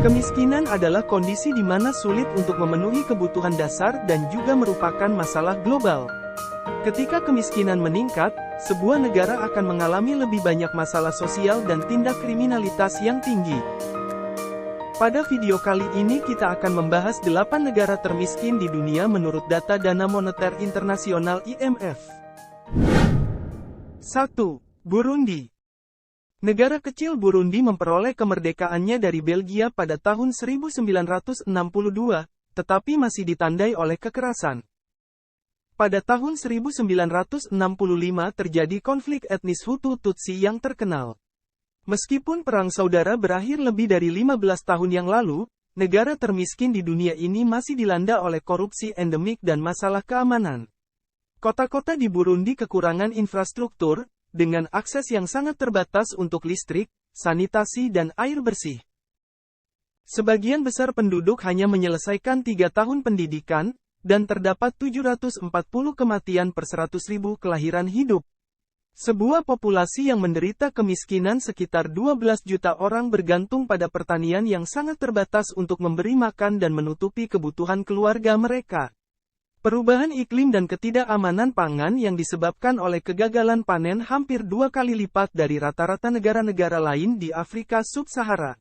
Kemiskinan adalah kondisi di mana sulit untuk memenuhi kebutuhan dasar dan juga merupakan masalah global. Ketika kemiskinan meningkat, sebuah negara akan mengalami lebih banyak masalah sosial dan tindak kriminalitas yang tinggi. Pada video kali ini kita akan membahas 8 negara termiskin di dunia menurut data Dana Moneter Internasional IMF. 1. Burundi. Negara kecil Burundi memperoleh kemerdekaannya dari Belgia pada tahun 1962, tetapi masih ditandai oleh kekerasan. Pada tahun 1965 terjadi konflik etnis Hutu-Tutsi yang terkenal. Meskipun Perang Saudara berakhir lebih dari 15 tahun yang lalu, negara termiskin di dunia ini masih dilanda oleh korupsi endemik dan masalah keamanan. Kota-kota di Burundi kekurangan infrastruktur, dengan akses yang sangat terbatas untuk listrik, sanitasi dan air bersih. Sebagian besar penduduk hanya menyelesaikan 3 tahun pendidikan, dan terdapat 740 kematian per 100.000 kelahiran hidup. Sebuah populasi yang menderita kemiskinan sekitar 12 juta orang bergantung pada pertanian yang sangat terbatas untuk memberi makan dan menutupi kebutuhan keluarga mereka. Perubahan iklim dan ketidakamanan pangan yang disebabkan oleh kegagalan panen hampir 2 kali lipat dari rata-rata negara-negara lain di Afrika Sub-Sahara.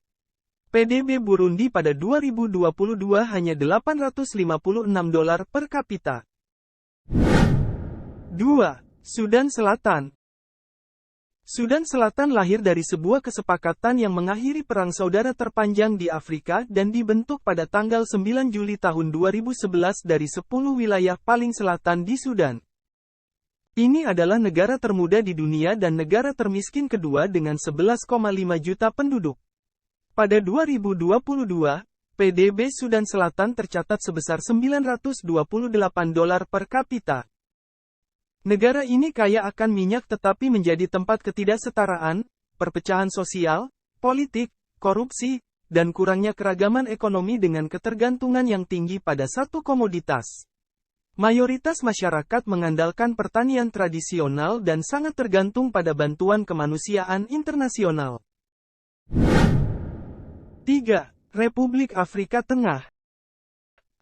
PDB Burundi pada 2022 hanya $856 per kapita. 2. Sudan Selatan. Sudan Selatan lahir dari sebuah kesepakatan yang mengakhiri perang saudara terpanjang di Afrika dan dibentuk pada tanggal 9 Juli tahun 2011 dari 10 wilayah paling selatan di Sudan. Ini adalah negara termuda di dunia dan negara termiskin kedua dengan 11,5 juta penduduk. Pada 2022, PDB Sudan Selatan tercatat sebesar $928 per kapita. Negara ini kaya akan minyak tetapi menjadi tempat ketidaksetaraan, perpecahan sosial, politik, korupsi, dan kurangnya keragaman ekonomi dengan ketergantungan yang tinggi pada satu komoditas. Mayoritas masyarakat mengandalkan pertanian tradisional dan sangat tergantung pada bantuan kemanusiaan internasional. 3. Republik Afrika Tengah.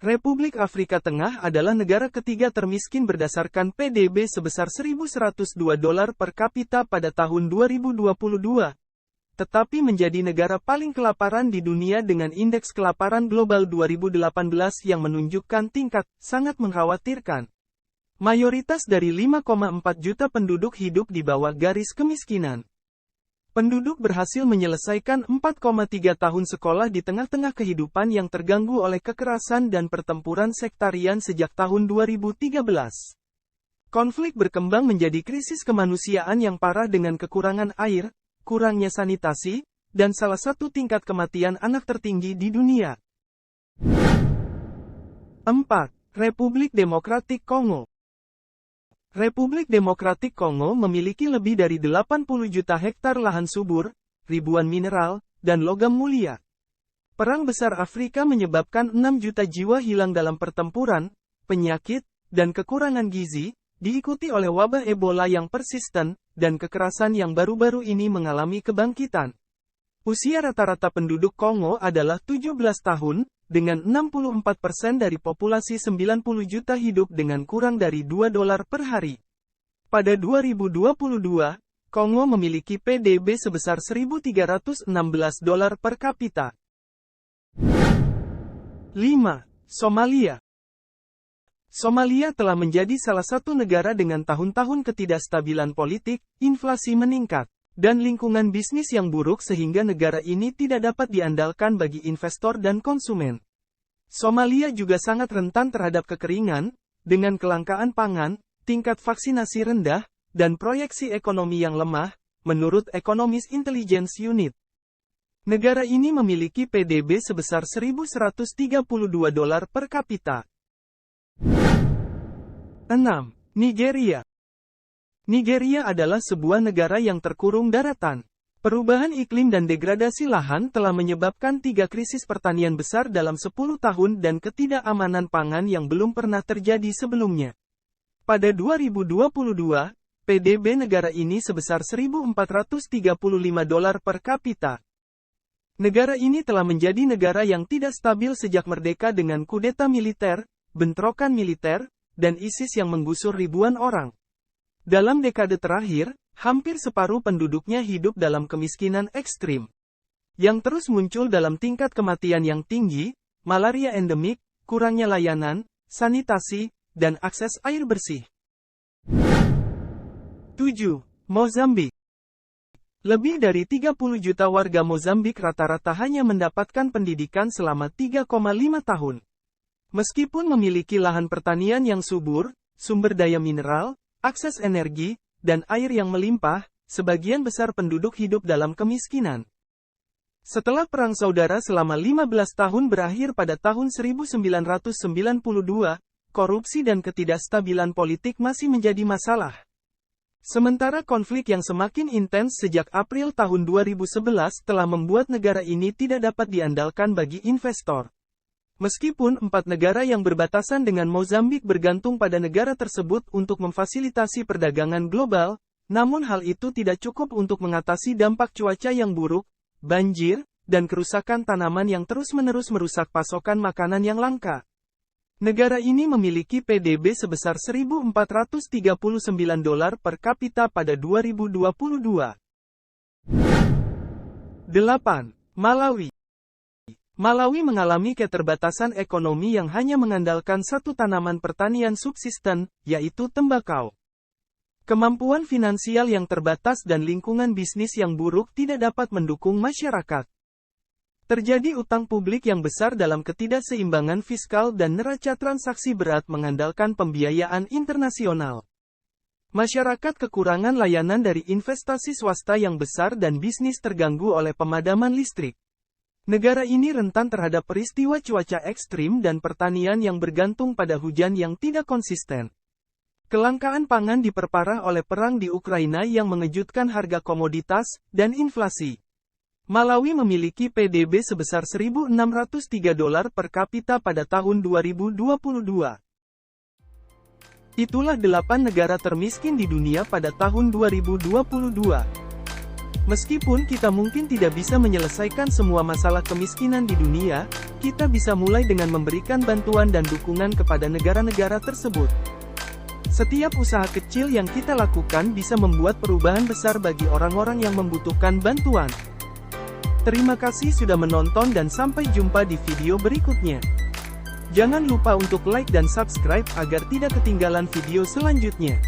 Republik Afrika Tengah adalah negara ketiga termiskin berdasarkan PDB sebesar $1.102 per kapita pada tahun 2022, tetapi menjadi negara paling kelaparan di dunia dengan indeks kelaparan global 2018 yang menunjukkan tingkat sangat mengkhawatirkan. Mayoritas dari 5,4 juta penduduk hidup di bawah garis kemiskinan. Penduduk berhasil menyelesaikan 4,3 tahun sekolah di tengah-tengah kehidupan yang terganggu oleh kekerasan dan pertempuran sektarian sejak tahun 2013. Konflik berkembang menjadi krisis kemanusiaan yang parah dengan kekurangan air, kurangnya sanitasi, dan salah satu tingkat kematian anak tertinggi di dunia. 4. Republik Demokratik Kongo. Republik Demokratik Kongo memiliki lebih dari 80 juta hektar lahan subur, ribuan mineral, dan logam mulia. Perang Besar Afrika menyebabkan 6 juta jiwa hilang dalam pertempuran, penyakit, dan kekurangan gizi, diikuti oleh wabah Ebola yang persisten, dan kekerasan yang baru-baru ini mengalami kebangkitan. Usia rata-rata penduduk Kongo adalah 17 tahun, dengan 64% dari populasi 90 juta hidup dengan kurang dari $2 per hari. Pada 2022, Kongo memiliki PDB sebesar $1.316 per kapita. 5. Somalia. Somalia telah menjadi salah satu negara dengan tahun-tahun ketidakstabilan politik, inflasi meningkat, dan lingkungan bisnis yang buruk sehingga negara ini tidak dapat diandalkan bagi investor dan konsumen. Somalia juga sangat rentan terhadap kekeringan, dengan kelangkaan pangan, tingkat vaksinasi rendah, dan proyeksi ekonomi yang lemah, menurut Economist Intelligence Unit. Negara ini memiliki PDB sebesar $1.132 per kapita. 6. Nigeria. Nigeria adalah sebuah negara yang terkurung daratan. Perubahan iklim dan degradasi lahan telah menyebabkan 3 krisis pertanian besar dalam 10 tahun dan ketidakamanan pangan yang belum pernah terjadi sebelumnya. Pada 2022, PDB negara ini sebesar $1.435 per kapita. Negara ini telah menjadi negara yang tidak stabil sejak merdeka dengan kudeta militer, bentrokan militer, dan ISIS yang menggusur ribuan orang. Dalam dekade terakhir, hampir separuh penduduknya hidup dalam kemiskinan ekstrim, yang terus muncul dalam tingkat kematian yang tinggi, malaria endemik, kurangnya layanan, sanitasi, dan akses air bersih. 7. Mozambik. Lebih dari 30 juta warga Mozambik rata-rata hanya mendapatkan pendidikan selama 3,5 tahun. Meskipun memiliki lahan pertanian yang subur, sumber daya mineral, akses energi, dan air yang melimpah, sebagian besar penduduk hidup dalam kemiskinan. Setelah Perang Saudara selama 15 tahun berakhir pada tahun 1992, korupsi dan ketidakstabilan politik masih menjadi masalah. Sementara konflik yang semakin intens sejak April tahun 2011 telah membuat negara ini tidak dapat diandalkan bagi investor. Meskipun 4 negara yang berbatasan dengan Mozambik bergantung pada negara tersebut untuk memfasilitasi perdagangan global, namun hal itu tidak cukup untuk mengatasi dampak cuaca yang buruk, banjir, dan kerusakan tanaman yang terus-menerus merusak pasokan makanan yang langka. Negara ini memiliki PDB sebesar $1.439 per kapita pada 2022. 8. Malawi. Malawi mengalami keterbatasan ekonomi yang hanya mengandalkan satu tanaman pertanian subsisten, yaitu tembakau. Kemampuan finansial yang terbatas dan lingkungan bisnis yang buruk tidak dapat mendukung masyarakat. Terjadi utang publik yang besar dalam ketidakseimbangan fiskal dan neraca transaksi berat mengandalkan pembiayaan internasional. Masyarakat kekurangan layanan dari investasi swasta yang besar dan bisnis terganggu oleh pemadaman listrik. Negara ini rentan terhadap peristiwa cuaca ekstrim dan pertanian yang bergantung pada hujan yang tidak konsisten. Kelangkaan pangan diperparah oleh perang di Ukraina yang mengejutkan harga komoditas dan inflasi. Malawi memiliki PDB sebesar $1.603 per kapita pada tahun 2022. Itulah 8 negara termiskin di dunia pada tahun 2022. Meskipun kita mungkin tidak bisa menyelesaikan semua masalah kemiskinan di dunia, kita bisa mulai dengan memberikan bantuan dan dukungan kepada negara-negara tersebut. Setiap usaha kecil yang kita lakukan bisa membuat perubahan besar bagi orang-orang yang membutuhkan bantuan. Terima kasih sudah menonton dan sampai jumpa di video berikutnya. Jangan lupa untuk like dan subscribe agar tidak ketinggalan video selanjutnya.